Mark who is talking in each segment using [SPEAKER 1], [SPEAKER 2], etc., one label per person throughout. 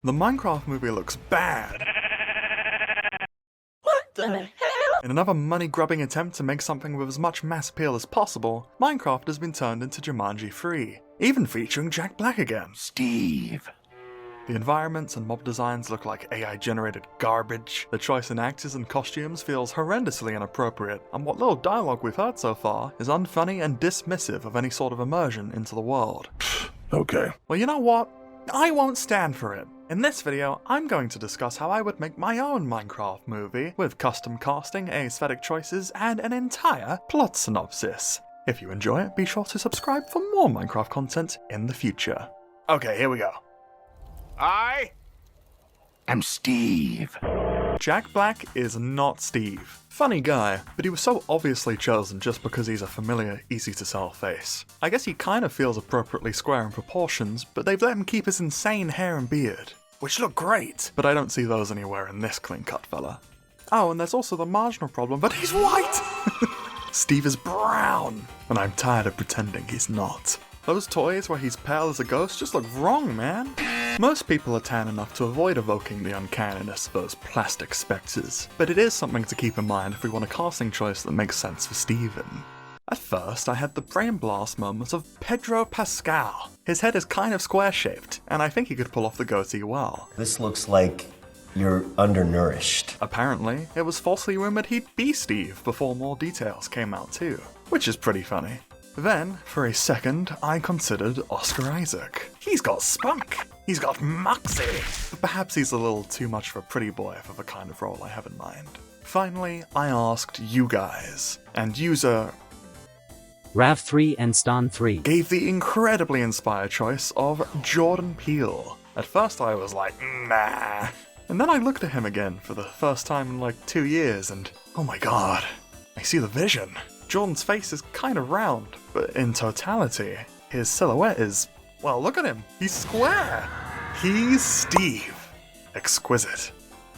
[SPEAKER 1] The Minecraft movie looks bad.
[SPEAKER 2] What the hell?
[SPEAKER 1] In another money-grubbing attempt to make something with as much mass appeal as possible, Minecraft has been turned into Jumanji 3, even featuring Jack Black again.
[SPEAKER 2] Steve.
[SPEAKER 1] The environments and mob designs look like AI-generated garbage, the choice in actors and costumes feels horrendously inappropriate, and what little dialogue we've heard so far is unfunny and dismissive of any sort of immersion into the world.
[SPEAKER 2] Okay.
[SPEAKER 1] Well, you know what? I won't stand for it. In this video, I'm going to discuss how I would make my own Minecraft movie, with custom casting, aesthetic choices, and an entire plot synopsis. If you enjoy it, be sure to subscribe for more Minecraft content in the future. Okay, here we go.
[SPEAKER 2] I'm Steve.
[SPEAKER 1] Jack Black is not Steve. Funny guy, but he was so obviously chosen just because he's a familiar, easy-to-sell face. I guess he kind of feels appropriately square in proportions, but they've let him keep his insane hair and beard, which look great, but I don't see those anywhere in this clean-cut fella. Oh, and there's also the marginal problem, but he's white! Steve is brown, and I'm tired of pretending he's not. Those toys where he's pale as a ghost just look wrong, man. Most people are tan enough to avoid evoking the uncanniness of those plastic spectres, but it is something to keep in mind if we want a casting choice that makes sense for Steven. At first, I had the brain blast moment of Pedro Pascal. His head is kind of square-shaped, and I think he could pull off the goatee well.
[SPEAKER 3] This looks like you're undernourished.
[SPEAKER 1] Apparently, it was falsely rumoured he'd be Steve before more details came out too, which is pretty funny. Then, for a second, I considered Oscar Isaac. He's got spunk, he's got moxie, but perhaps he's a little too much of a pretty boy for the kind of role I have in mind. Finally, I asked you guys, and user
[SPEAKER 4] Rav3 and Stan3
[SPEAKER 1] gave the incredibly inspired choice of Jordan Peele. At first I was like, nah. And then I looked at him again for the first time in like 2 years and, oh my god, I see the vision. Jordan's face is kind of round, but in totality, his silhouette is, well, look at him, he's square. He's Steve. Exquisite.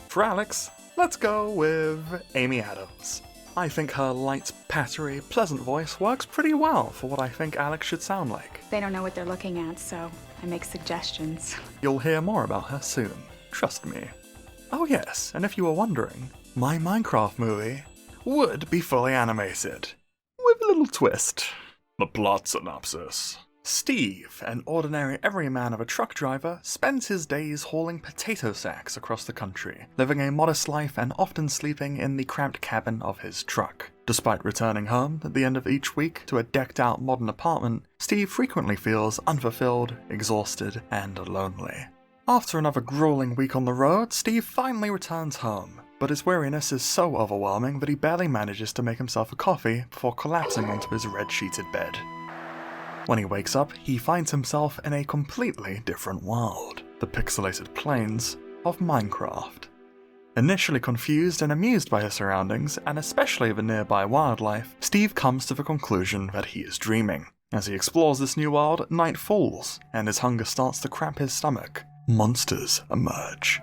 [SPEAKER 1] For Alex, let's go with Amy Adams. I think her light, pattery, pleasant voice works pretty well for what I think Alex should sound like.
[SPEAKER 5] They don't know what they're looking at, so I make suggestions.
[SPEAKER 1] You'll hear more about her soon, trust me. Oh yes, and if you were wondering, my Minecraft movie would be fully animated. With a little twist. The plot synopsis. Steve, an ordinary everyman of a truck driver, spends his days hauling potato sacks across the country, living a modest life and often sleeping in the cramped cabin of his truck. Despite returning home at the end of each week to a decked-out modern apartment, Steve frequently feels unfulfilled, exhausted, and lonely. After another grueling week on the road, Steve finally returns home, but his weariness is so overwhelming that he barely manages to make himself a coffee before collapsing onto his red-sheeted bed. When he wakes up, he finds himself in a completely different world, the pixelated plains of Minecraft. Initially confused and amused by his surroundings, and especially the nearby wildlife, Steve comes to the conclusion that he is dreaming. As he explores this new world, night falls, and his hunger starts to cramp his stomach. Monsters emerge.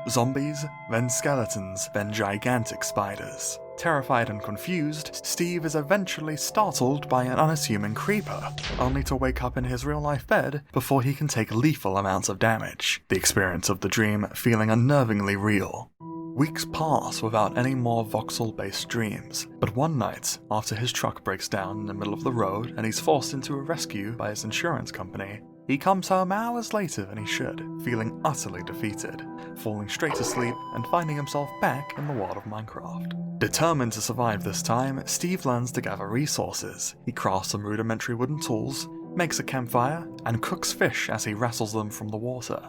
[SPEAKER 1] Zombies, then skeletons, then gigantic spiders. Terrified and confused, Steve is eventually startled by an unassuming creeper, only to wake up in his real-life bed before he can take lethal amounts of damage, the experience of the dream feeling unnervingly real. Weeks pass without any more voxel-based dreams, but one night, after his truck breaks down in the middle of the road and he's forced into a rescue by his insurance company, he comes home hours later than he should, feeling utterly defeated, falling straight to sleep and finding himself back in the world of Minecraft. Determined to survive this time, Steve learns to gather resources. He crafts some rudimentary wooden tools, makes a campfire, and cooks fish as he wrestles them from the water.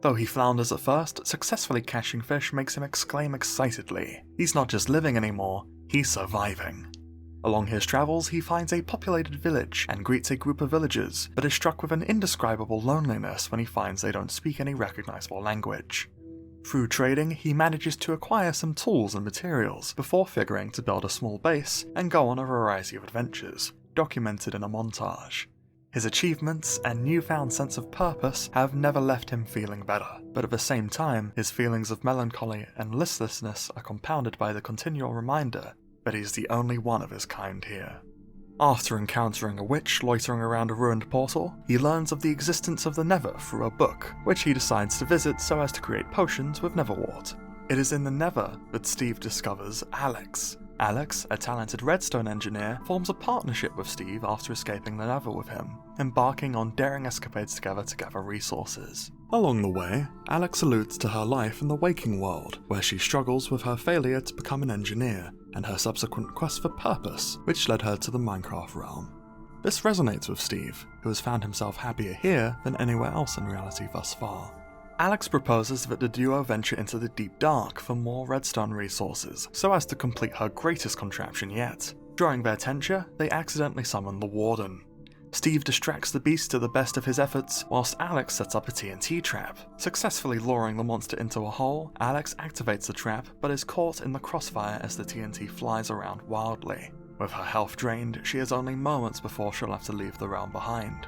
[SPEAKER 1] Though he flounders at first, successfully catching fish makes him exclaim excitedly. He's not just living anymore, he's surviving. Along his travels, he finds a populated village and greets a group of villagers, but is struck with an indescribable loneliness when he finds they don't speak any recognizable language. Through trading, he manages to acquire some tools and materials before figuring to build a small base and go on a variety of adventures, documented in a montage. His achievements and newfound sense of purpose have never left him feeling better, but at the same time, his feelings of melancholy and listlessness are compounded by the continual reminder that he's the only one of his kind here. After encountering a witch loitering around a ruined portal, he learns of the existence of the Nether through a book, which he decides to visit so as to create potions with Netherwort. It is in the Nether that Steve discovers Alex. Alex, a talented redstone engineer, forms a partnership with Steve after escaping the Nether with him, embarking on daring escapades together to gather resources. Along the way, Alex alludes to her life in the waking world, where she struggles with her failure to become an engineer, and her subsequent quest for purpose, which led her to the Minecraft realm. This resonates with Steve, who has found himself happier here than anywhere else in reality thus far. Alex proposes that the duo venture into the deep dark for more redstone resources, so as to complete her greatest contraption yet. During their tenure, they accidentally summon the Warden. Steve distracts the beast to the best of his efforts, whilst Alex sets up a TNT trap. Successfully luring the monster into a hole, Alex activates the trap, but is caught in the crossfire as the TNT flies around wildly. With her health drained, she has only moments before she'll have to leave the realm behind.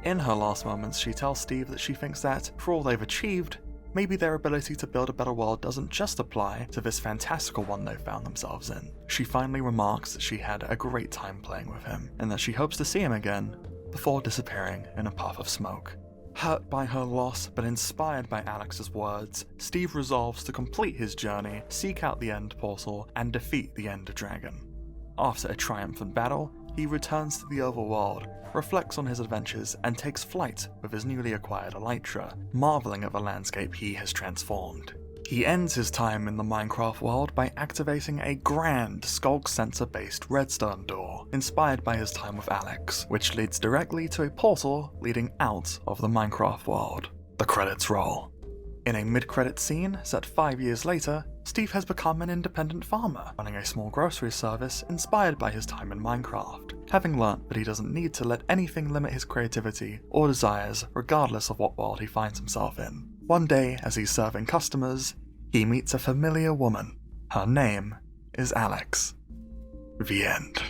[SPEAKER 1] In her last moments, she tells Steve that she thinks that, for all they've achieved, maybe their ability to build a better world doesn't just apply to this fantastical one they've found themselves in. She finally remarks that she had a great time playing with him, and that she hopes to see him again, before disappearing in a puff of smoke. Hurt by her loss, but inspired by Alex's words, Steve resolves to complete his journey, seek out the End Portal, and defeat the Ender Dragon. After a triumphant battle, he returns to the overworld, reflects on his adventures, and takes flight with his newly acquired elytra, marveling at the landscape he has transformed. He ends his time in the Minecraft world by activating a grand skulk sensor-based redstone door, inspired by his time with Alex, which leads directly to a portal leading out of the Minecraft world. The credits roll. In a mid-credit scene, set 5 years later, Steve has become an independent farmer, running a small grocery service inspired by his time in Minecraft, having learnt that he doesn't need to let anything limit his creativity or desires regardless of what world he finds himself in. One day, as he's serving customers, he meets a familiar woman. Her name is Alex. The end.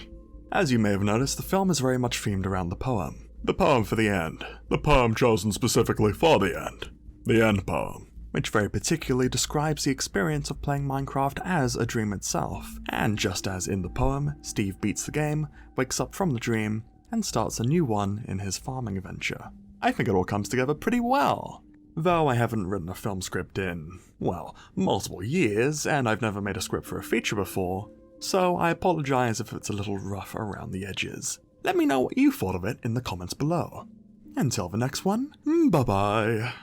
[SPEAKER 1] As you may have noticed, the film is very much themed around the poem.
[SPEAKER 2] The poem for the end. The poem chosen specifically for the end. The end poem.
[SPEAKER 1] Which very particularly describes the experience of playing Minecraft as a dream itself. And just as in the poem, Steve beats the game, wakes up from the dream, and starts a new one in his farming adventure. I think it all comes together pretty well. Though I haven't written a film script in, well, multiple years, and I've never made a script for a feature before, so I apologise if it's a little rough around the edges. Let me know what you thought of it in the comments below. Until the next one, bye bye.